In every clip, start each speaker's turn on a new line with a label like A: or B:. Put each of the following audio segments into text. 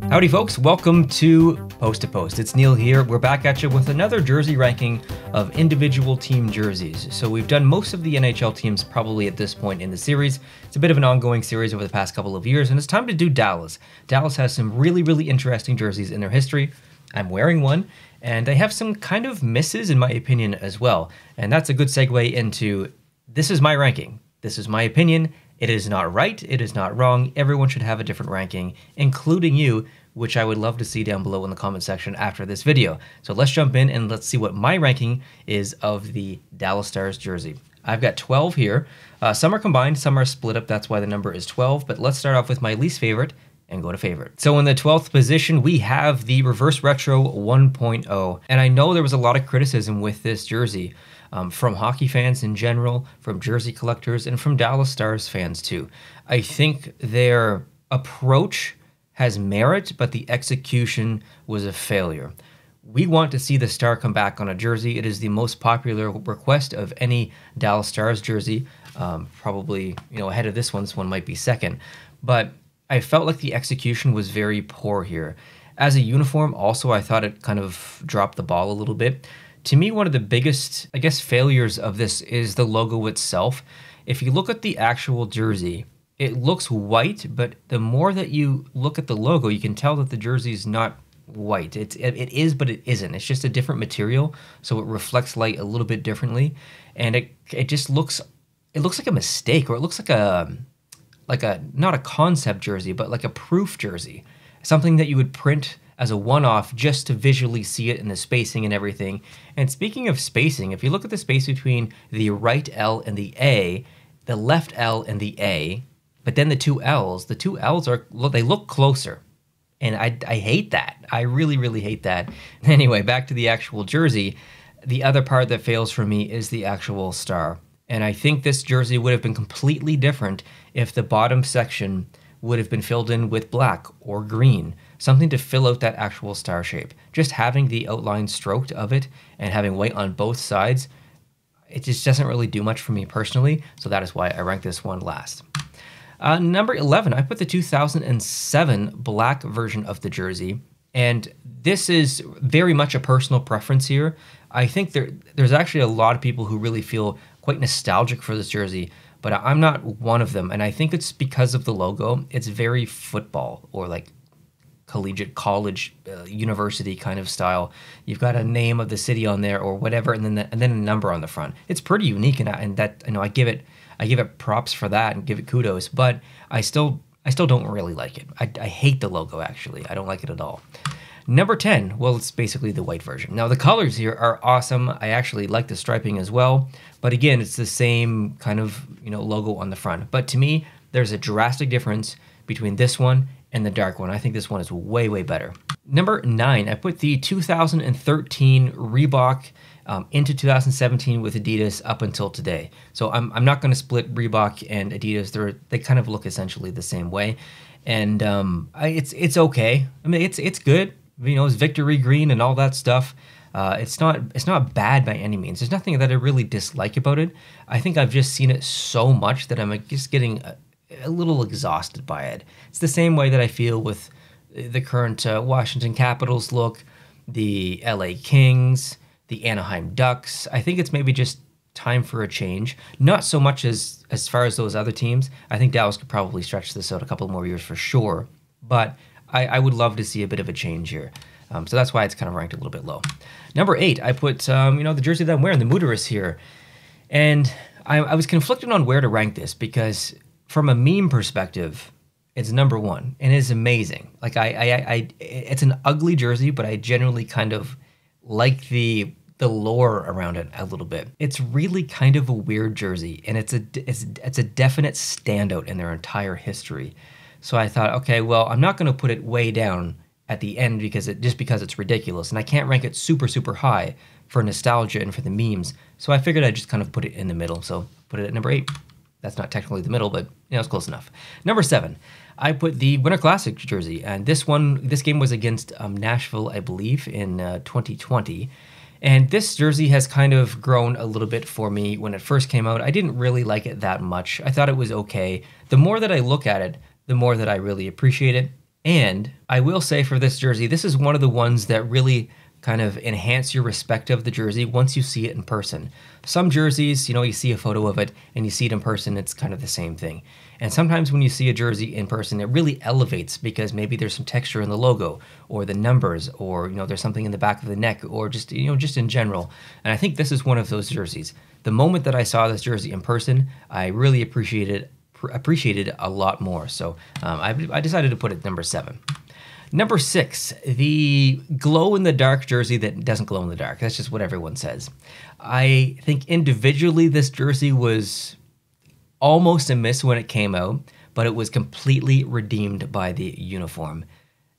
A: Howdy folks, welcome to Post to Post. It's Neil here. We're back at you with another jersey ranking of individual team jerseys. So we've done most of the NHL teams probably at this point in the series. It's a bit of an ongoing series over the past couple of years, and it's time to do Dallas. Dallas has some really interesting jerseys in their history. I'm wearing one, and they have some kind of misses in my opinion as well. And that's a good segue into, this is my ranking. This is my opinion. It is not right, it is not wrong, everyone should have a different ranking, including you, which I would love to see down below in the comment section after this video. So let's jump in and let's see what my ranking is of the Dallas Stars jersey. I've got 12 here. Some are combined, some are split up, that's why the number is 12, but let's start off with my least favorite and go to favorite. So in the 12th position, we have the Reverse Retro 1.0, and I know there was a lot of criticism with this jersey. From hockey fans in general, from jersey collectors, and from Dallas Stars fans too. I think their approach has merit, but the execution was a failure. We want to see the star come back on a jersey. It is the most popular request of any Dallas Stars jersey, probably ahead of this one. This one might be second, but I felt like the execution was very poor here. As a uniform, also, I thought it kind of dropped the ball a little bit. To me, one of the biggest, failures of this is the logo itself. If you look at the actual jersey, it looks white, but the more that you look at the logo, you can tell that the jersey is not white. It is, but it isn't. It's just a different material, so it reflects light a little bit differently, and it just looks, like a mistake, or it looks like a not a concept jersey, but like a proof jersey, something that you would print as a one-off just to visually see it in the spacing and everything. And speaking of spacing, if you look at the space between the right L and the A, the left L and the A, but then the two L's they look closer. And I hate that. I really hate that. Anyway, back to the actual jersey. The other part that fails for me is the actual star. And I think this jersey would have been completely different if the bottom section would have been filled in with black or green, something to fill out that actual star shape. Just having the outline stroked of it and having white on both sides, it just doesn't really do much for me personally, so that is why I rank this one last. Number 11, I put the 2007 black version of the jersey, and this is very much a personal preference here. I think there's actually a lot of people who really feel quite nostalgic for this jersey, but I'm not one of them, and I think it's because of the logo. It's very football, or like collegiate, college, university kind of style. You've got a name of the city on there or whatever, and then a number on the front. It's pretty unique, and that I give it props for that and give it kudos. But I still don't really like it. I hate the logo, actually. I don't like it at all. Number 10, well, it's basically the white version. Now, the colors here are awesome. I actually like the striping as well. But again, it's the same kind of logo on the front. But to me, there's a drastic difference between this one and the dark one. I think this one is way better. Number 9, I put the 2013 Reebok into 2017 with Adidas up until today. So I'm not going to split Reebok and Adidas. They kind of look essentially the same way, and it's okay. I mean, it's good. It's victory green and all that stuff. It's not bad by any means. There's nothing that I really dislike about it. I think I've just seen it so much that I'm just getting a little exhausted by it. It's the same way that I feel with the current Washington Capitals look, the LA Kings, the Anaheim Ducks. I think it's maybe just time for a change. Not so much as far as those other teams. I think Dallas could probably stretch this out a couple more years for sure, but I would love to see a bit of a change here. So that's why it's kind of ranked a little bit low. Number 8, I put the jersey that I'm wearing, the Muteris here. And I was conflicted on where to rank this because from a meme perspective, it's number 1 and it's amazing. Like it's an ugly jersey, but I generally kind of like the lore around it a little bit. It's really kind of a weird jersey, and it's a definite standout in their entire history. So I thought, okay, well, I'm not going to put it way down at the end because it's ridiculous, and I can't rank it super high for nostalgia and for the memes. So I figured I'd just kind of put it in the middle. So put it at number 8. That's not technically the middle, but it's close enough. Number 7, I put the Winter Classic jersey, and this game was against Nashville, I believe, in 2020. And this jersey has kind of grown a little bit for me. When it first came out, I didn't really like it that much. I thought it was okay. The more that I look at it, the more that I really appreciate it. And I will say for this jersey, this is one of the ones that really kind of enhance your respect of the jersey once you see it in person. Some jerseys, you see a photo of it and you see it in person, it's kind of the same thing. And sometimes when you see a jersey in person, it really elevates because maybe there's some texture in the logo or the numbers, or there's something in the back of the neck, or just just in general. And I think this is one of those jerseys. The moment that I saw this jersey in person, I really appreciated it a lot more. So I decided to put it number 7. Number 6, the glow-in-the-dark jersey that doesn't glow in the dark. That's just what everyone says. I think individually this jersey was almost a miss when it came out, but it was completely redeemed by the uniform.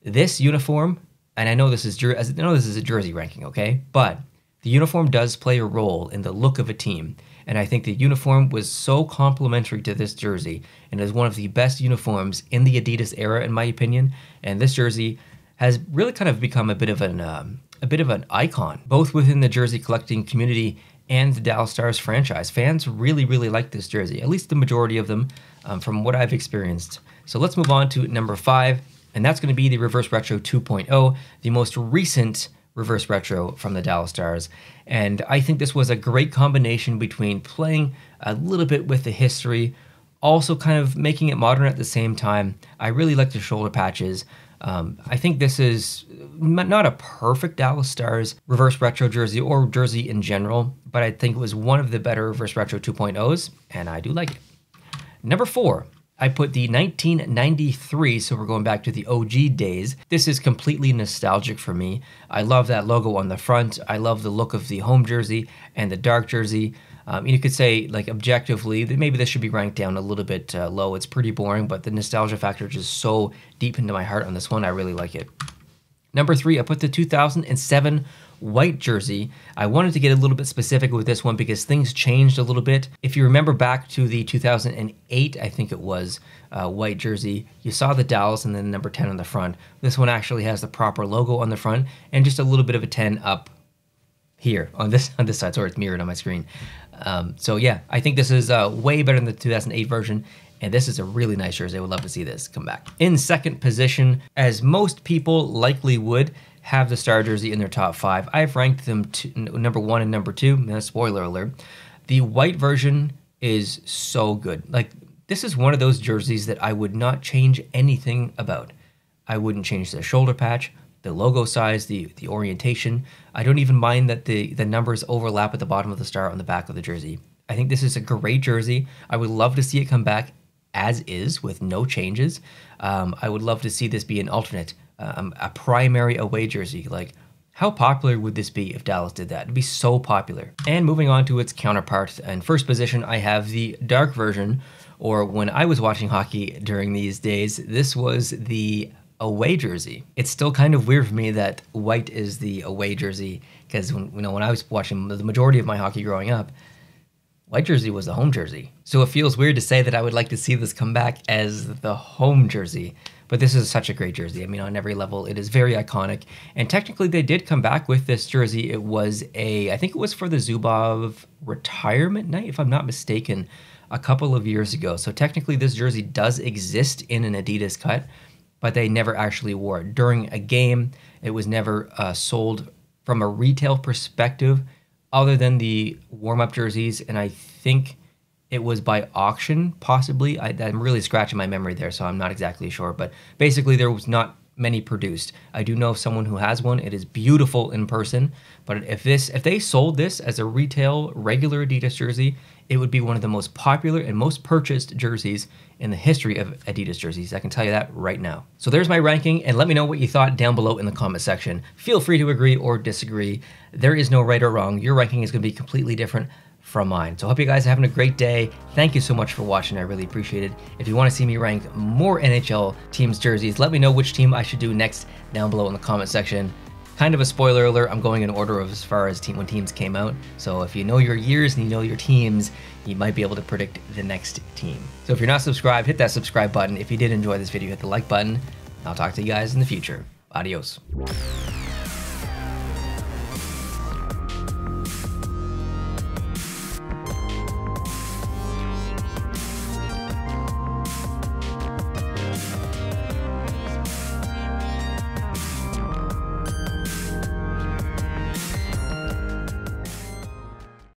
A: This uniform, and I know this is a jersey ranking, okay? But the uniform does play a role in the look of a team. And I think the uniform was so complementary to this jersey, and is one of the best uniforms in the Adidas era, in my opinion. And this jersey has really kind of become a bit of an icon, both within the jersey collecting community and the Dallas Stars franchise. Fans really, really like this jersey, at least the majority of them, from what I've experienced. So let's move on to number 5, and that's going to be the Reverse Retro 2.0, the most recent Reverse Retro from the Dallas Stars. And I think this was a great combination between playing a little bit with the history, also kind of making it modern at the same time. I really like the shoulder patches. I think this is not a perfect Dallas Stars Reverse Retro jersey or jersey in general, but I think it was one of the better Reverse Retro 2.0s, and I do like it. Number 4. I put the 1993, so we're going back to the OG days. This is completely nostalgic for me. I love that logo on the front. I love the look of the home jersey and the dark jersey. You could say, like, objectively, that maybe this should be ranked down a little bit low. It's pretty boring, but the nostalgia factor is just so deep into my heart on this one. I really like it. Number 3, I put the 2007 white jersey. I wanted to get a little bit specific with this one because things changed a little bit. If you remember back to the 2008, I think it was, white jersey, you saw the Dallas and then number 10 on the front. This one actually has the proper logo on the front and just a little bit of a 10 up here on this side. Sorry, it's mirrored on my screen. So yeah, I think this is way better than the 2008 version. And this is a really nice jersey. I would love to see this come back. In second position, as most people likely would, have the Star jersey in their top 5. I've ranked them number 1 and number 2. Spoiler alert. The white version is so good. Like, this is one of those jerseys that I would not change anything about. I wouldn't change the shoulder patch, the logo size, the orientation. I don't even mind that the numbers overlap at the bottom of the Star on the back of the jersey. I think this is a great jersey. I would love to see it come back as is with no changes. I would love to see this be an alternate, a primary away jersey. Like, how popular would this be if Dallas did that? It'd be so popular. And moving on to its counterpart, in first position, I have the dark version, or when I was watching hockey during these days, this was the away jersey. It's still kind of weird for me that white is the away jersey, because when I was watching the majority of my hockey growing up, white jersey was the home jersey. So it feels weird to say that I would like to see this come back as the home jersey. But this is such a great jersey. I mean, on every level, it is very iconic. And technically, they did come back with this jersey. It was I think it was for the Zubov retirement night, if I'm not mistaken, a couple of years ago. So technically, this jersey does exist in an Adidas cut, but they never actually wore it. During a game, it was never sold from a retail perspective, other than the warm-up jerseys, and I think it was by auction, possibly. I'm really scratching my memory there, so I'm not exactly sure. But basically, there was not many produced. I do know someone who has one. It is beautiful in person. But if they sold this as a retail, regular Adidas jersey, it would be one of the most popular and most purchased jerseys in the history of Adidas jerseys. I can tell you that right now. So there's my ranking, and let me know what you thought down below in the comment section. Feel free to agree or disagree. There is no right or wrong. Your ranking is going to be completely different from mine. So I hope you guys are having a great day. Thank you so much for watching. I really appreciate it. If you want to see me rank more NHL teams jerseys, let me know which team I should do next down below in the comment section. Kind of a spoiler alert, I'm going in order of as far as when teams came out. So if you know your years and you know your teams, you might be able to predict the next team. So if you're not subscribed, hit that subscribe button. If you did enjoy this video, hit the like button. I'll talk to you guys in the future. Adios.